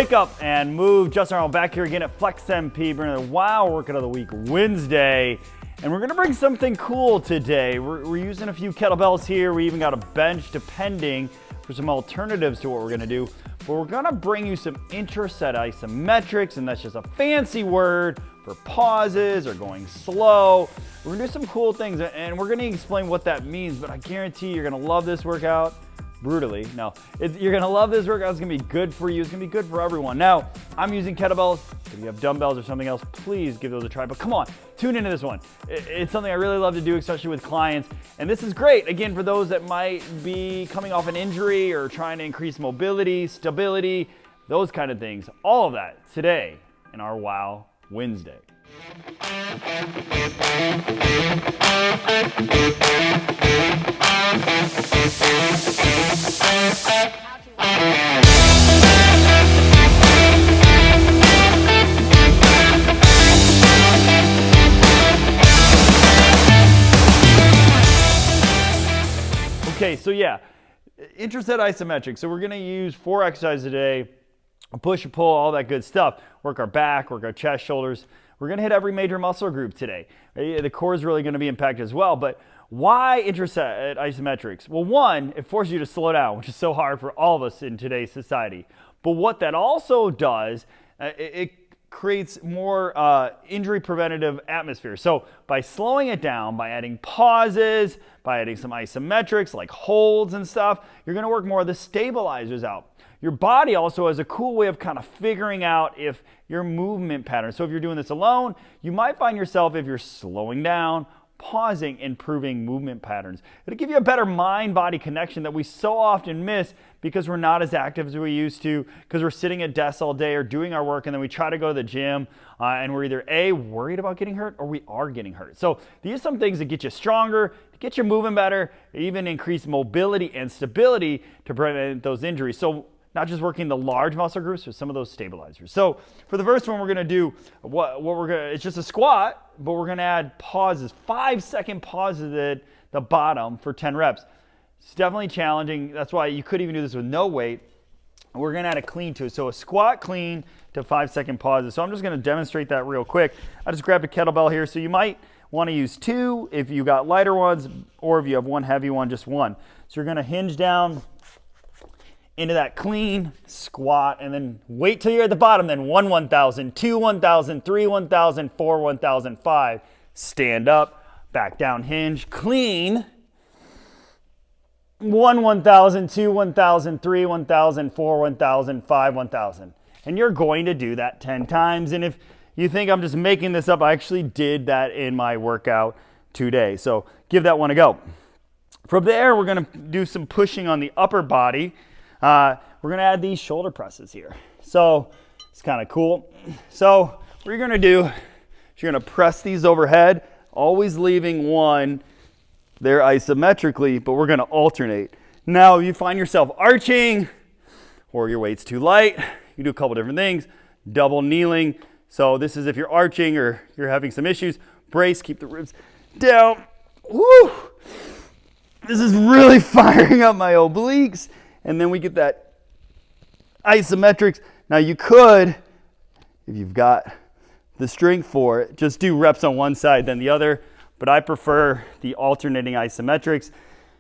Wake up and move. Justin Arnold back here again at Flex MP, bringing another Wow Workout of the Week Wednesday. And we're gonna bring something cool today. We're using a few kettlebells here. We even got a bench depending for some alternatives to what we're gonna do. But we're gonna bring you some intraset isometrics, and that's just a fancy word for pauses or going slow. We're gonna do some cool things, and we're gonna explain what that means, but I guarantee you're gonna love this workout. Brutally, no. You're gonna love this workout. It's gonna be good for you. It's gonna be good for everyone. Now, I'm using kettlebells. If you have dumbbells or something else, please give those a try. But come on, tune into this one. It's something I really love to do, especially with clients. And this is great, again, for those that might be coming off an injury or trying to increase mobility, stability, those kind of things. All of that today in our Wow Wednesday. Okay, so yeah, intraset isometric. So we're gonna use 4 exercises a day, a push, a pull, all that good stuff. Work our back, work our chest, shoulders. We're gonna hit every major muscle group today. The core is really gonna be impacted as well, but why intraset isometrics? Well, one, it forces you to slow down, which is so hard for all of us in today's society. But what that also does, it creates more injury preventative atmosphere. So by slowing it down, by adding pauses, by adding some isometrics like holds and stuff, you're gonna work more of the stabilizers out. Your body also has a cool way of kind of figuring out if your movement pattern. So if you're doing this alone, you might find yourself, if you're slowing down, pausing, improving movement patterns. It'll give you a better mind-body connection that we so often miss because we're not as active as we used to, because we're sitting at desks all day or doing our work, and then we try to go to the gym and we're either A, worried about getting hurt, or we are getting hurt. So these are some things that get you stronger, get you moving better, even increase mobility and stability to prevent those injuries. So not just working the large muscle groups, but some of those stabilizers. So for the first one, we're gonna do it's just a squat, but we're gonna add pauses, 5-second pauses at the bottom for 10 reps. It's definitely challenging. That's why you could even do this with no weight. We're gonna add a clean to it. So a squat clean to 5-second pauses. So I'm just gonna demonstrate that real quick. I just grabbed a kettlebell here. So you might wanna use 2 if you got lighter ones, or if you have one heavy one, just 1. So you're gonna hinge down into that clean squat, and then wait till you're at the bottom, then 1 1,000, 2 1,000, 3 1,000, 4 1,000, 5. Stand up, back down, hinge, clean. 1 1,000, 2 1,000, 3 1,000, 4 1,000, 5 1,000. And you're going to do that 10 times. And if you think I'm just making this up, I actually did that in my workout today. So give that one a go. From there, we're gonna do some pushing on the upper body. We're gonna add these shoulder presses here. So it's kind of cool. So what you're gonna do is you're gonna press these overhead, always leaving one there isometrically, but we're gonna alternate. Now, if you find yourself arching or your weight's too light, you do a couple different things. Double kneeling. So this is if you're arching or you're having some issues. Brace, keep the ribs down. Woo! This is really firing up my obliques. And then we get that isometrics. Now you could, if you've got the strength for it, just do reps on one side then the other, but I prefer the alternating isometrics,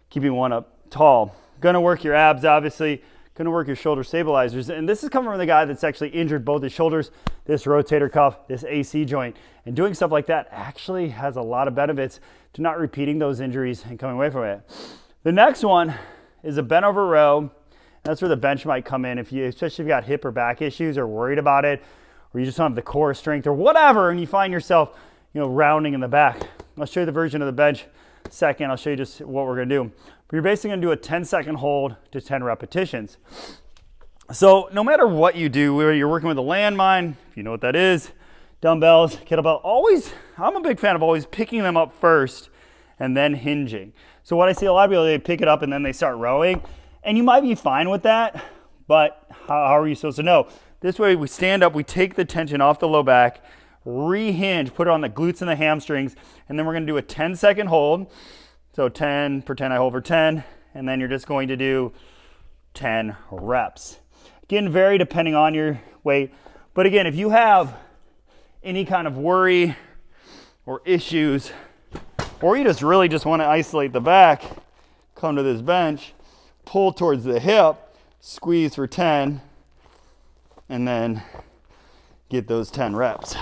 keeping one up tall. Gonna work your abs, obviously, gonna work your shoulder stabilizers. And this is coming from the guy that's actually injured both his shoulders, this rotator cuff, this AC joint. And doing stuff like that actually has a lot of benefits to not repeating those injuries and coming away from it. The next one is a bent over row. That's where the bench might come in, especially if you've got hip or back issues or worried about it, or you just don't have the core strength or whatever, and you find yourself, rounding in the back. I'll show you the version of the bench second. I'll show you just what we're gonna do. But you're basically gonna do a 10-second hold to 10 repetitions. So no matter what you do, whether you're working with a landmine, if you know what that is, dumbbells, kettlebell, I'm a big fan of always picking them up first and then hinging. So what I see a lot of people, they pick it up and then they start rowing. And you might be fine with that, but how are you supposed to know? This way we stand up, we take the tension off the low back, re-hinge, put it on the glutes and the hamstrings, and then we're gonna do a 10-second hold. So 10, pretend I hold for 10, and then you're just going to do 10 reps. Again, vary depending on your weight. But again, if you have any kind of worry or issues, or you just really just want to isolate the back, come to this bench, pull towards the hip, squeeze for 10, and then get those 10 reps.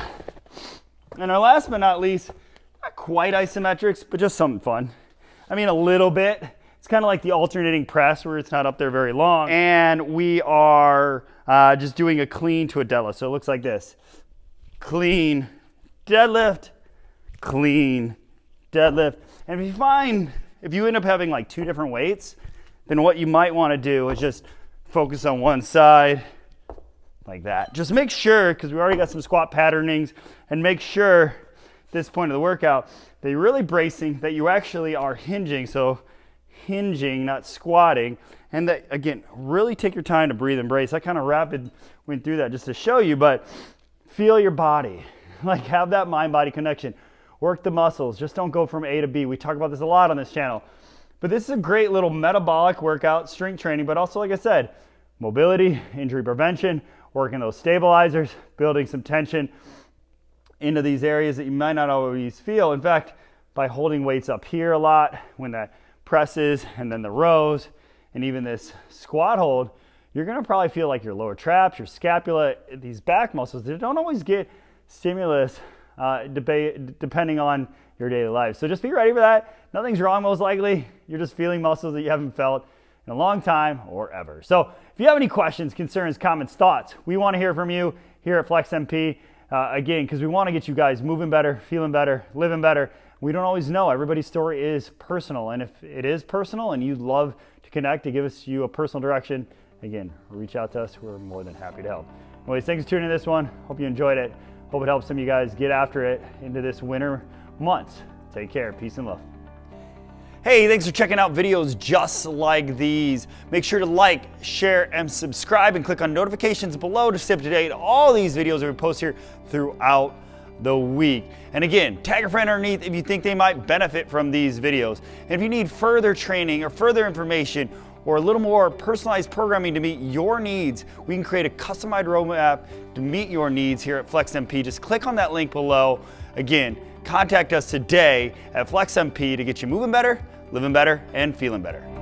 And our last but not least, not quite isometrics, but just something fun. I mean, a little bit. It's kind of like the alternating press where it's not up there very long. And we are just doing a clean to a deadlift. So it looks like this. Clean, deadlift, clean, deadlift. And if you end up having like 2 different weights, then what you might want to do is just focus on one side like that. Just make sure, because we already got some squat patternings, and make sure at this point of the workout that you're really bracing, that you actually are hinging. So hinging, not squatting. And that, again, really take your time to breathe and brace. I kind of rapid went through that just to show you, but feel your body. Like, have that mind-body connection. Work the muscles. Just don't go from A to B. We talk about this a lot on this channel. But this is a great little metabolic workout, strength training, but also, like I said, mobility, injury prevention, working those stabilizers, building some tension into these areas that you might not always feel. In fact, by holding weights up here a lot, when that presses, and then the rows, and even this squat hold, you're gonna probably feel like your lower traps, your scapula, these back muscles, they don't always get stimulus depending on your daily life. So just be ready for that. Nothing's wrong, most likely. You're just feeling muscles that you haven't felt in a long time or ever. So if you have any questions, concerns, comments, thoughts, we want to hear from you here at Flex MP. Again, because we want to get you guys moving better, feeling better, living better. We don't always know. Everybody's story is personal. And if it is personal and you'd love to connect to give you a personal direction, again, reach out to us. We're more than happy to help. Anyways, thanks for tuning in this one. Hope you enjoyed it. Hope it helps some of you guys get after it into this winter months. Take care. Peace and love. Hey, thanks for checking out videos just like these. Make sure to like, share, and subscribe, and click on notifications below to stay up to date on all these videos that we post here throughout the week. And again, tag a friend underneath if you think they might benefit from these videos. And if you need further training or further information or a little more personalized programming to meet your needs, we can create a customized roadmap to meet your needs here at Flex MP. Just click on that link below. Again, contact us today at Flex MP to get you moving better, living better, and feeling better.